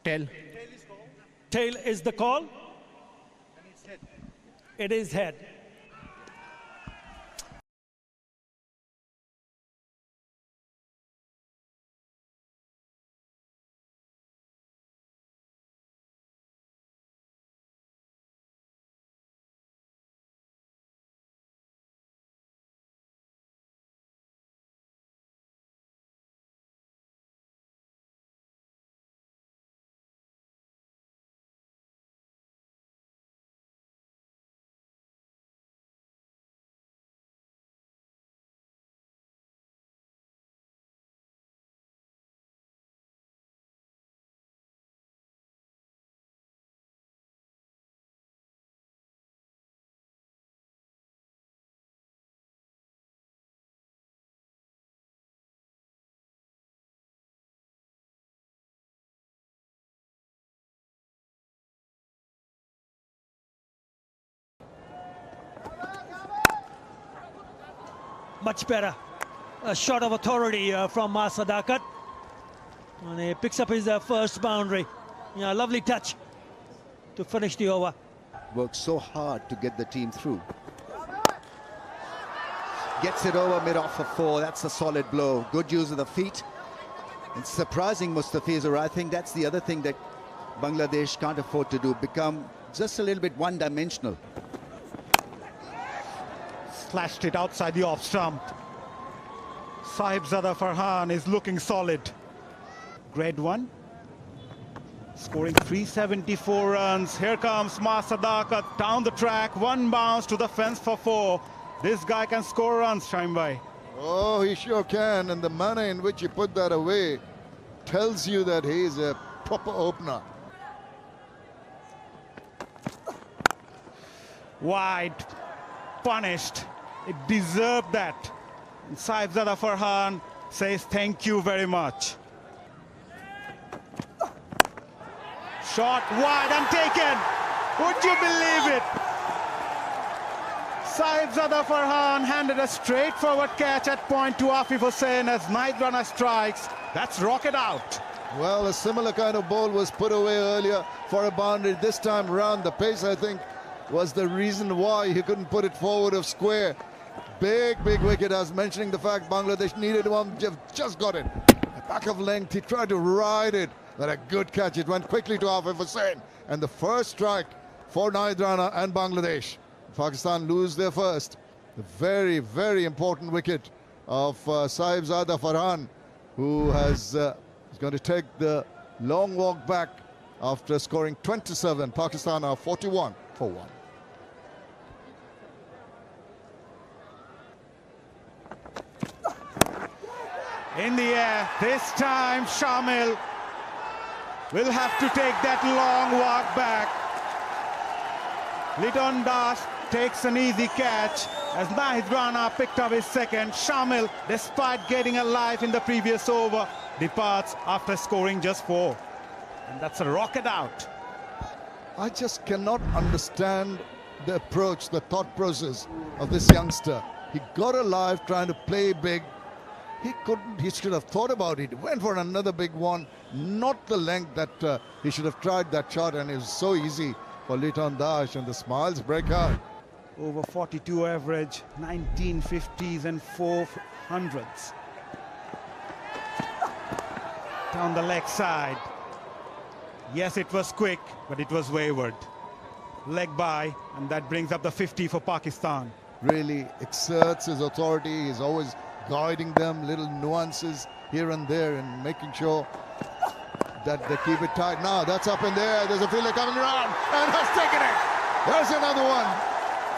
Tail. Tail is the call. It is head. Much better. A shot of authority from Sadakat. And he picks up his first boundary. Yeah, lovely touch to finish the over. Worked so hard to get the team through. Gets it over mid-off for 4. That's a solid blow. Good use of the feet. It's surprising, Mustafizur. I think that's the other thing that Bangladesh can't afford to do. Become just a little bit one-dimensional. Slashed it outside the off stump. Sahibzada Farhan is looking solid. Grade 1. Scoring 374 runs. Here comes Sadakat down the track. One bounce to the fence for 4. This guy can score runs, Shaim bhai. Oh, he sure can. And the manner in which he put that away tells you that he is a proper opener. Wide. Punished. It deserved that. And Sahibzada Farhan says thank you very much. Shot wide and taken. Would you believe it? Sahibzada Farhan handed a straightforward catch at point to Afif Hussain as Nahid Rana strikes. That's rocket out. Well, a similar kind of ball was put away earlier for a boundary. This time round, the pace, I think, was the reason why he couldn't put it forward of square. Big wicket, as mentioning the fact Bangladesh needed one, just got it. Back of length, he tried to ride it, but a good catch. It went quickly to Afif Hussain. And the first strike for Nahid Rana and Bangladesh. Pakistan lose their first. The very important wicket of Sahibzada Farhan, who is going to take the long walk back after scoring 27. Pakistan are 41 for 1. In the air, this time Shamil will have to take that long walk back. Liton Das takes an easy catch as Nahid Rana picked up his second. Shamil, despite getting a life in the previous over, departs after scoring just 4. And that's a rocket out. I just cannot understand the approach, the thought process of this youngster. He got alive trying to play big. He couldn't, he should have thought about it. Went for another big one, not the length that he should have tried that shot, and it was so easy for Liton Das, and the smiles break out. Over 42 average, 1950s and 400s. Down the leg side. Yes, it was quick, but it was wayward. Leg by, and that brings up the 50 for Pakistan. Really exerts his authority. He's always guiding them, little nuances here and there, and making sure that they keep it tight. Now that's up in there. There's a fielder coming around and has taken it. There's another one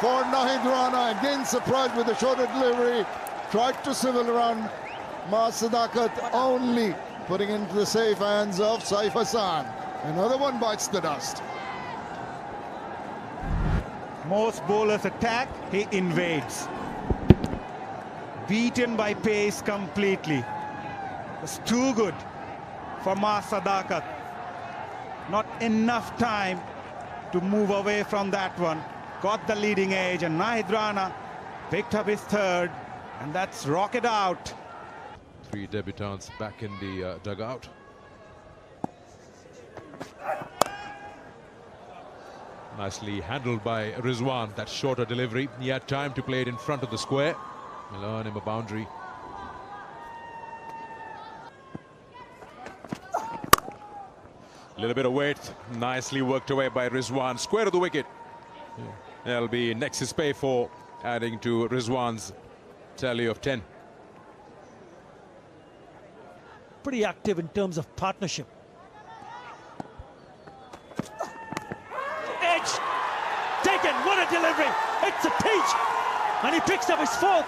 for Nahid Rana. Again surprised with the shorter delivery. Tried to civil around Sadakat, only putting into the safe hands of Saif Hassan. Another one bites the dust. Most bowlers attack, he invades. Beaten by pace completely. It's too good for Sadakat. Not enough time to move away from that one. Got the leading edge, and Nahid Rana picked up his third, and that's rocket out. 3 debutants back in the dugout. Nicely handled by Rizwan, that shorter delivery. He had time to play it in front of the square. He'll earn him a boundary. A little bit of weight, nicely worked away by Rizwan. Square of the wicket. That'll be Nexus Pay for adding to Rizwan's tally of 10. Pretty active in terms of partnership. Edge taken, what a delivery! It's a peach, and he picks up his fourth.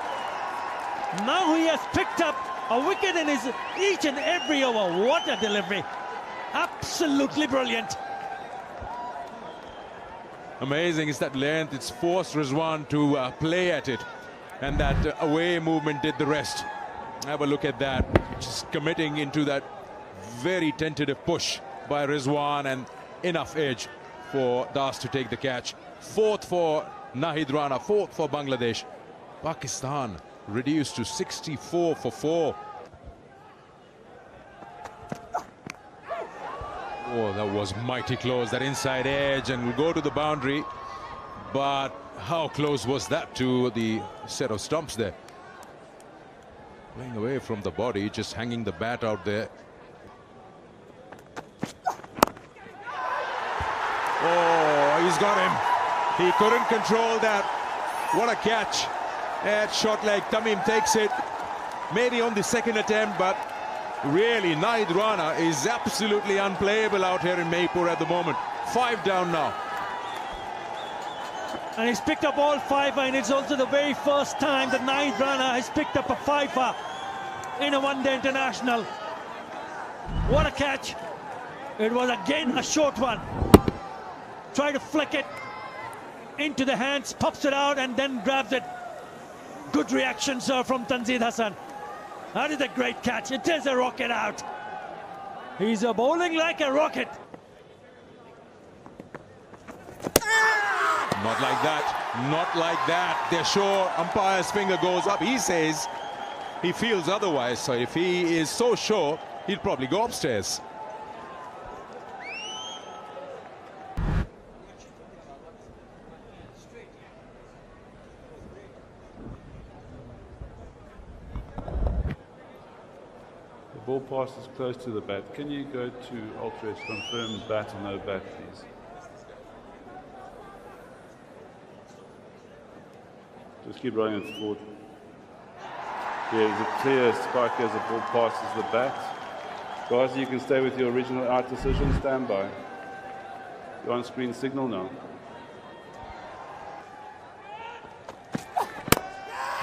Now he has picked up a wicket in his each and every over. What a delivery! Absolutely brilliant. Amazing is that length. It's forced Rizwan to play at it, and that away movement did the rest. Have a look at that, just committing into that very tentative push by Rizwan, and enough edge for Das to take the catch. Fourth for Nahid Rana, fourth for Bangladesh. Pakistan reduced to 64 for 4. Oh, that was mighty close, that inside edge, and will go to the boundary. But how close was that to the set of stumps there? Playing away from the body, just hanging the bat out there. Oh, he's got him. He couldn't control that. What a catch. At short leg, Tamim takes it. Maybe on the second attempt, but really, Nahid Rana is absolutely unplayable out here in Maypur at the moment. 5 down now. And he's picked up all 5, and it's also the very first time that Nahid Rana has picked up a 5 in a one-day international. What a catch. It was again a short one. Try to flick it into the hands, pops it out, and then grabs it. Good reaction, sir, from Tanzid Hassan. That is a great catch. It is a rocket out. He's bowling like a rocket. Not like that. Not like that. They're sure. Umpire's finger goes up. He says he feels otherwise. So if he is so sure, he'll probably go upstairs. Ball pass is close to the bat. Can you go to Ultra-Edge, confirm bat or no bat, please? Just keep rolling it forward. There's a clear spike as the ball passes the bat. Guys, you can stay with your original out decision. Stand by. You're on screen signal now.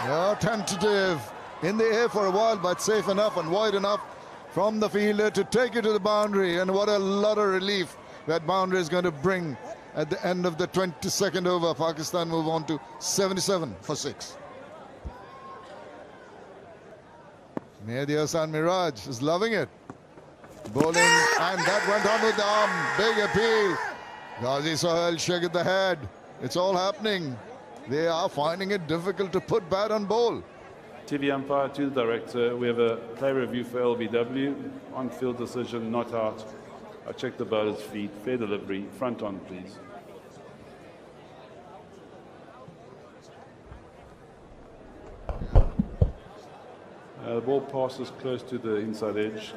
Yeah, tentative. In the air for a while, but safe enough and wide enough from the fielder to take it to the boundary. And what a lot of relief that boundary is going to bring at the end of the 22nd over. Pakistan move on to 77 for 6. Mehdi Hassan Miraj is loving it. Bowling, and that went on with the arm. Big appeal. Ghazi Sohail shake the head. It's all happening. They are finding it difficult to put bat on bowl. TV umpire to the director. We have a play review for LBW. On field decision, not out. I check the bowler's feet. Fair delivery. Front on, please. The ball passes close to the inside edge.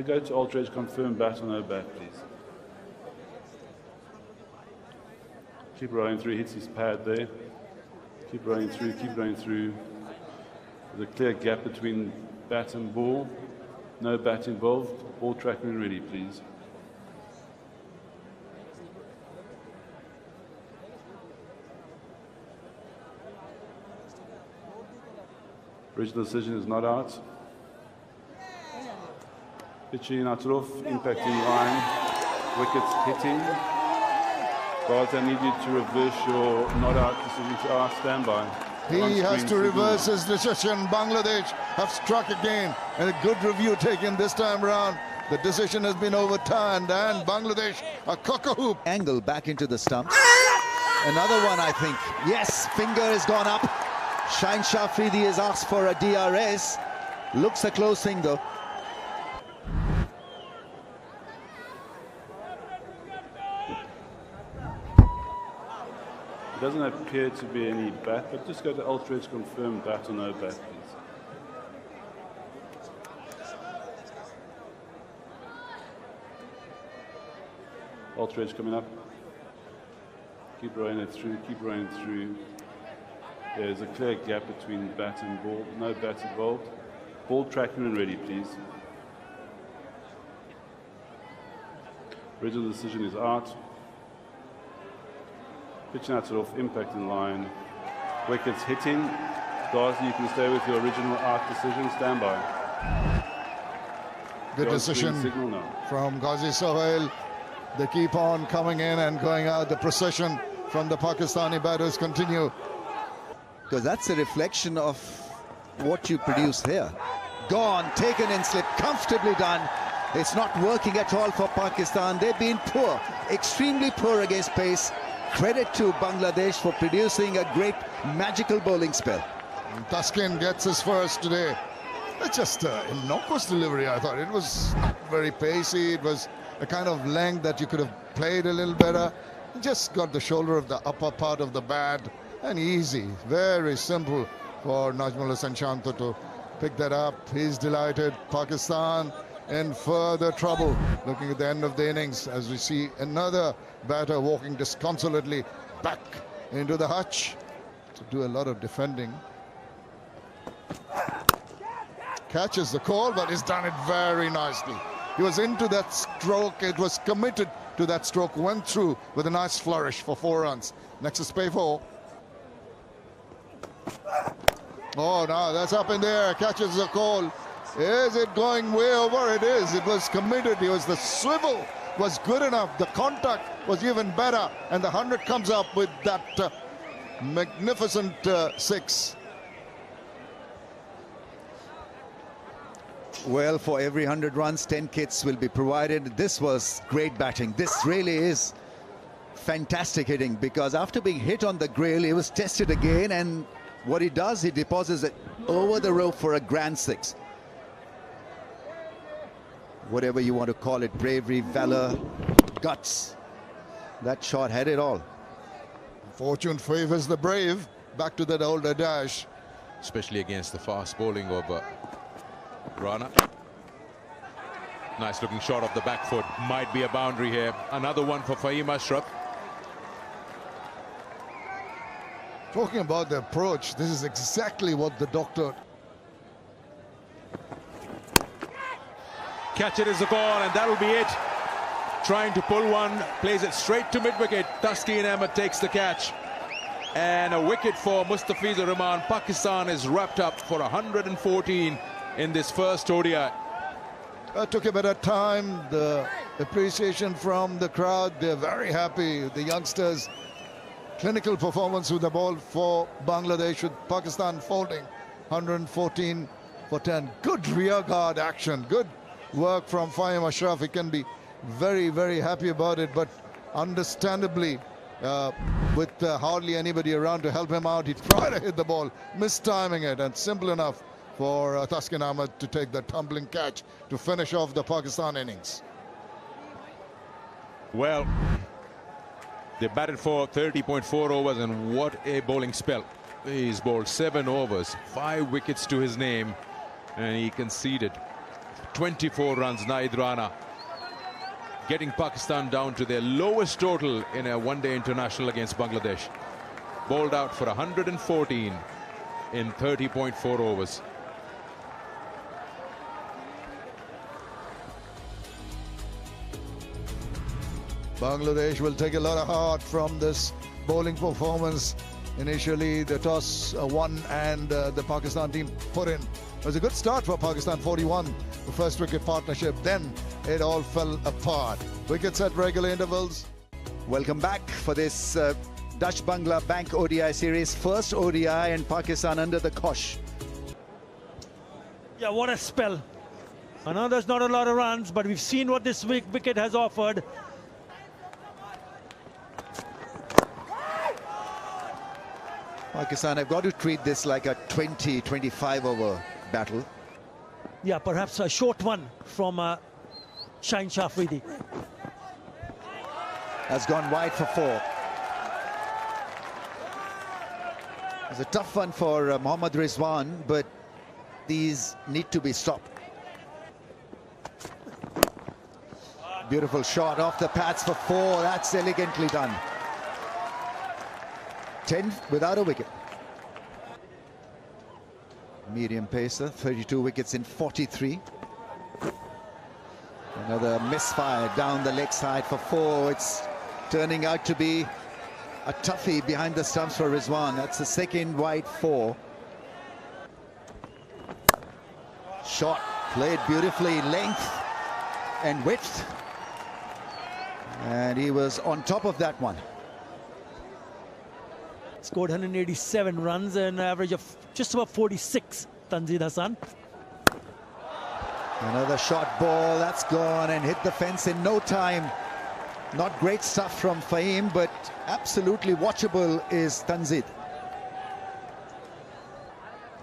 Go to Ultra-Edge, confirm bat or no bat, please. Keep rolling through, hits his pad there. Keep rolling through, keep rolling through. There's a clear gap between bat and ball. No bat involved. Ball tracking ready, please. Original decision is not out. Pitching out off, impacting line. Wickets hitting. Guys, I need you to reverse your not out decision to out. Stand by. He has to reverse his decision. Bangladesh have struck again, and a good review taken this time around. The decision has been overturned, and Bangladesh a cock-a-hoop. Angle back into the stumps. Another one, I think. Yes, finger has gone up. Shaheen Shah Afridi has asked for a DRS. Looks a close thing, though. It doesn't appear to be any bat, but just go to Ultra Edge, confirm bat or no bat, please. Ultra Edge coming up. Keep rolling it through, keep rolling it through. There's a clear gap between bat and ball. No bat involved. Ball tracking and ready, please. Original decision is out. Pitching out off, impact in line. Wickets hitting. Ghazi, you can stay with your original out decision. Stand by. Good Ghazi, decision signal now. from Ghazi Sohail. They keep on coming in and going out. The procession from the Pakistani batters continue. Because that's a reflection of what you produce here. Gone, taken in slip, comfortably done. It's not working at all for Pakistan. They've been poor, extremely poor against pace. Credit to Bangladesh for producing a great magical bowling spell. Taskin gets his first today. It's just an innocuous delivery, I thought. It was not very pacey. It was a kind of length that you could have played a little better. Just got the shoulder of the upper part of the bat, and easy, very simple for Najmul Hasan Shanto to pick that up. He's delighted. Pakistan in further trouble, looking at the end of the innings as we see another batter walking disconsolately back into the hutch to do a lot of defending. Catches the call, but he's done it very nicely. He was into that stroke, it was committed to that stroke, went through with a nice flourish for 4 runs. Next is play 4. Oh, no, that's up in there, catches the call. Is it going way over? It is. It was committed. It was the swivel was good enough. The contact was even better. And the 100 comes up with that magnificent 6. Well, for every 100 runs, 10 kits will be provided. This was great batting. This really is fantastic hitting, because after being hit on the grill, he was tested again, and what he does, he deposits it over the rope for a grand 6. Whatever you want to call it, bravery, valor, guts. That shot had it all. Fortune favors the brave. Back to that old adage. Especially against the fast bowling of Rana. Nice looking shot off the back foot. Might be a boundary here. Another one for Fahim Ashraf. Talking about the approach, this is exactly what the doctor... Catch it is the call, and that'll be it. Trying to pull one, plays it straight to mid-wicket. Taskin Ahmed takes the catch. And a wicket for Mustafizur Rahman. Pakistan is wrapped up for 114 in this first ODI. Took a bit of time. The appreciation from the crowd, they're very happy. The youngsters, clinical performance with the ball for Bangladesh, with Pakistan folding 114 for 10. Good rear guard action, good work from Fahim Ashraf. He can be very, very happy about it, but understandably, with hardly anybody around to help him out, he tried to hit the ball, mistiming it, and simple enough for Taskin Ahmed to take the tumbling catch to finish off the Pakistan innings. Well, they batted for 30.4 overs, and what a bowling spell. He's bowled 7 overs, 5 wickets to his name, and he conceded 24 runs. Naid Rana getting Pakistan down to their lowest total in a one-day international against Bangladesh. Bowled out for 114 in 30.4 overs. Bangladesh will take a lot of heart from this bowling performance. Initially, the toss won, and the Pakistan team put in. It was a good start for Pakistan, 41, the first wicket partnership. Then it all fell apart. Wickets at regular intervals. Welcome back for this Dutch Bangla Bank ODI series. First ODI and Pakistan under the cosh. Yeah, what a spell. I know there's not a lot of runs, but we've seen what this wicket has offered. Pakistan have got to treat this like a 20-25 over battle. Yeah, perhaps a short one from Shaheen Shah Afridi. Has gone wide for 4. It's a tough one for Mohammad Rizwan, but these need to be stopped. Beautiful shot off the pads for 4. That's elegantly done. 10 without a wicket. Medium pacer, 32 wickets in 43. Another misfire down the leg side for 4. It's turning out to be a toughie behind the stumps for Rizwan. That's the second wide 4. Shot played beautifully, length and width. And he was on top of that one. Scored 187 runs and an average of just about 46, Tanzid Hassan. Another short ball, that's gone and hit the fence in no time. Not great stuff from Fahim, but absolutely watchable is Tanzid.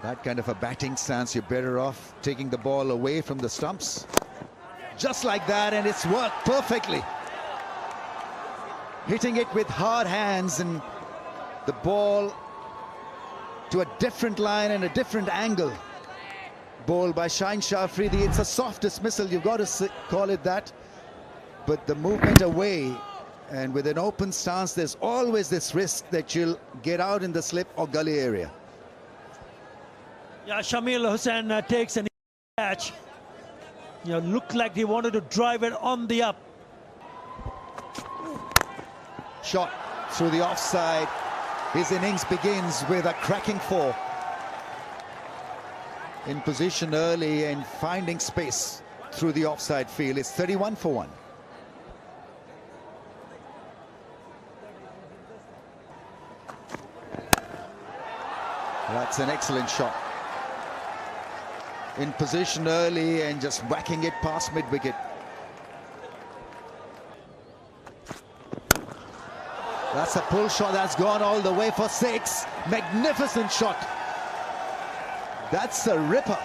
That kind of a batting stance, you're better off taking the ball away from the stumps. Just like that, and it's worked perfectly. Hitting it with hard hands and the ball to a different line and a different angle. Ball by Shaheen Shah Afridi. It's a soft dismissal, you've got to call it that. But the movement away and with an open stance, there's always this risk that you'll get out in the slip or gully area. Yeah, Shamil Hussain takes an catch. You know, looked like he wanted to drive it on the up. Shot through the offside. His innings begins with a cracking 4. In position early and finding space through the offside field. It's 31 for 1. That's an excellent shot. In position early and just whacking it past mid-wicket. That's a pull shot that's gone all the way for 6. Magnificent shot. That's a ripper.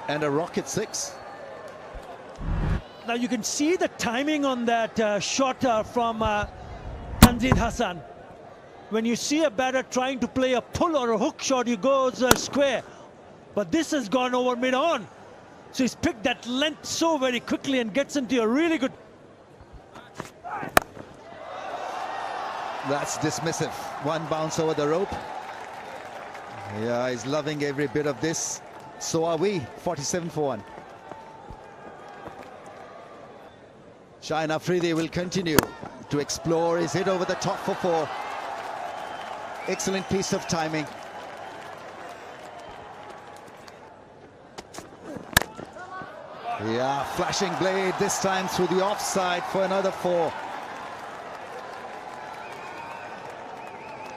And a rocket 6. Now you can see the timing on that shot from Tanzid Hassan. When you see a batter trying to play a pull or a hook shot, he goes square. But this has gone over mid-on. So he's picked that length so very quickly and gets into a really good... That's dismissive. One bounce over the rope. Yeah, he's loving every bit of this. So are we. 47 for 1. Shaheen Afridi will continue to explore. He's hit over the top for 4. Excellent piece of timing. Yeah, flashing blade this time through the offside for another 4.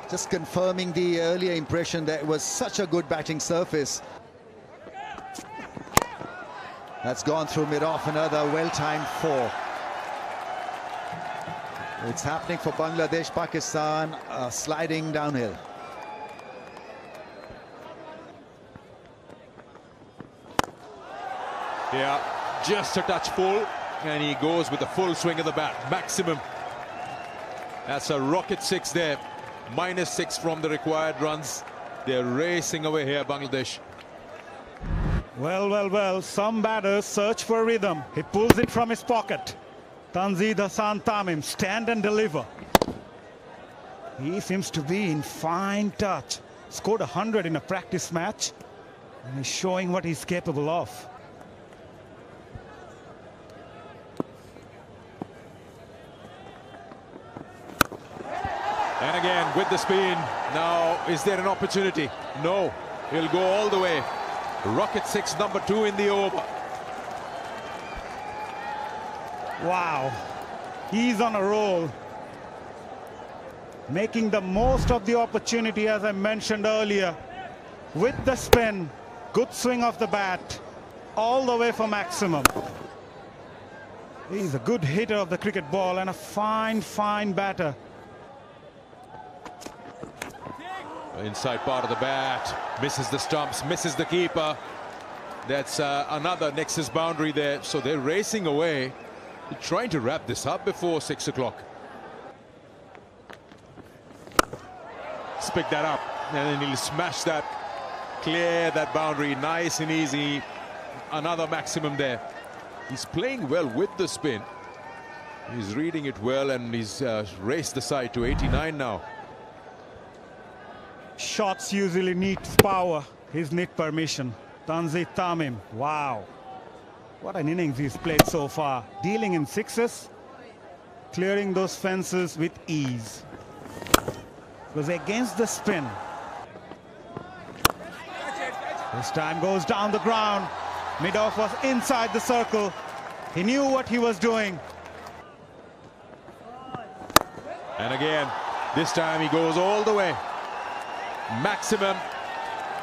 Just confirming the earlier impression that it was such a good batting surface. That's gone through mid-off, another well-timed 4. It's happening for Bangladesh, Pakistan, sliding downhill. Yeah, just a touch full, and he goes with the full swing of the bat, maximum. That's a rocket 6 there. -6 from the required runs. They're racing away here, Bangladesh. Well, some batters search for rhythm. He pulls it from his pocket. Tanzid Hassan Tamim, stand and deliver. He seems to be in fine touch. Scored 100 in a practice match, and he's showing what he's capable of. And again, with the spin. Now, is there an opportunity? No. He'll go all the way. Rocket 6, number 2 in the over. Wow. He's on a roll. Making the most of the opportunity, as I mentioned earlier. With the spin, good swing of the bat, all the way for maximum. He's a good hitter of the cricket ball and a fine batter. Inside part of the bat, misses the stumps, misses the keeper. That's another Nexus boundary there. So they're racing away, trying to wrap this up before 6 o'clock. pick that up, and then he'll smash that, clear that boundary, nice and easy. Another maximum there. He's playing well with the spin. He's reading it well, and he's raced the side to 89 now. Shots usually need power. His need permission. Tanzil Tamim. Wow. What an innings he's played so far. Dealing in sixes. Clearing those fences with ease. It was against the spin. This time goes down the ground. Mid-off was inside the circle. He knew what he was doing. And again, this time he goes all the way. Maximum.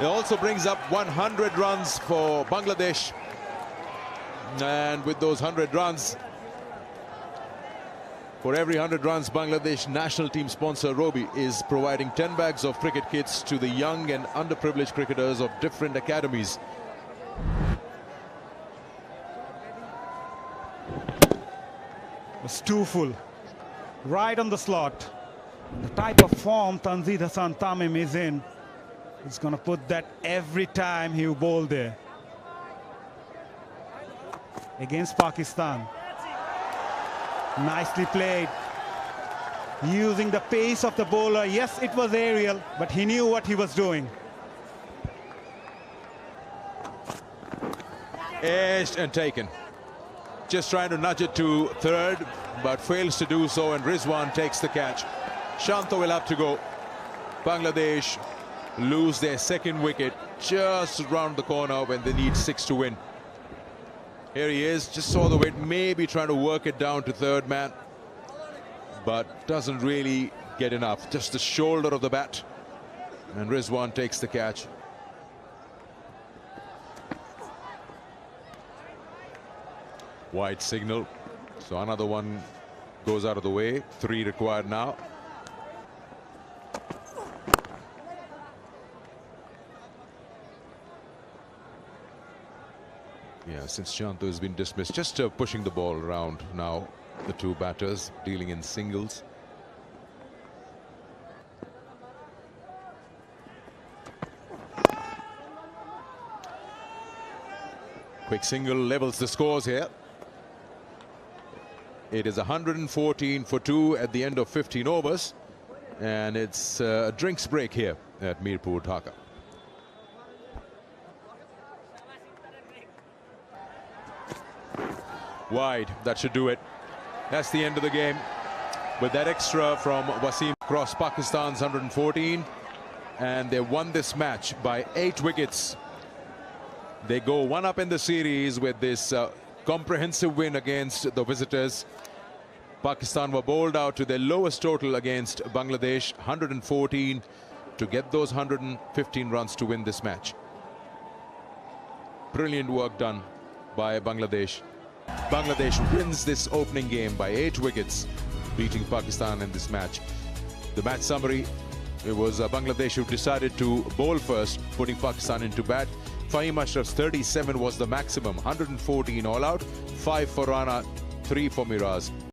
It also brings up 100 runs for Bangladesh. And with those 100 runs, for every 100 runs, Bangladesh national team sponsor Robi is providing 10 bags of cricket kits to the young and underprivileged cricketers of different academies. It was too full. Right on the slot. The type of form Tanzil Hassan Tamim is in, he's going to put that every time he bowl there. Against Pakistan. Nicely played. Using the pace of the bowler. Yes, it was aerial, but he knew what he was doing. Edged and taken. Just trying to nudge it to third, but fails to do so, and Rizwan takes the catch. Shanto will have to go. Bangladesh lose their second wicket just round the corner when they need 6 to win. Here he is, just saw the weight, maybe trying to work it down to third man, but doesn't really get enough. Just the shoulder of the bat, and Rizwan takes the catch. Wide signal, so another one goes out of the way. 3 required now. Yeah, since Shanto has been dismissed, just pushing the ball around now. The two batters dealing in singles. Quick single levels the scores here. It is 114 for 2 at the end of 15 overs, and it's a drinks break here at Mirpur, Dhaka. Wide, that should do it. That's the end of the game. With that extra from Wasim across Pakistan's 114, and they won this match by 8 wickets. They go 1 up in the series with this comprehensive win against the visitors. Pakistan were bowled out to their lowest total against Bangladesh, 114, to get those 115 runs to win this match. Brilliant work done by Bangladesh. Bangladesh wins this opening game by 8 wickets, beating Pakistan in this match. The match summary, it was Bangladesh who decided to bowl first, putting Pakistan into bat. Fahim Ashraf's 37 was the maximum, 114 all out, 5 for Rana, 3 for Miraz.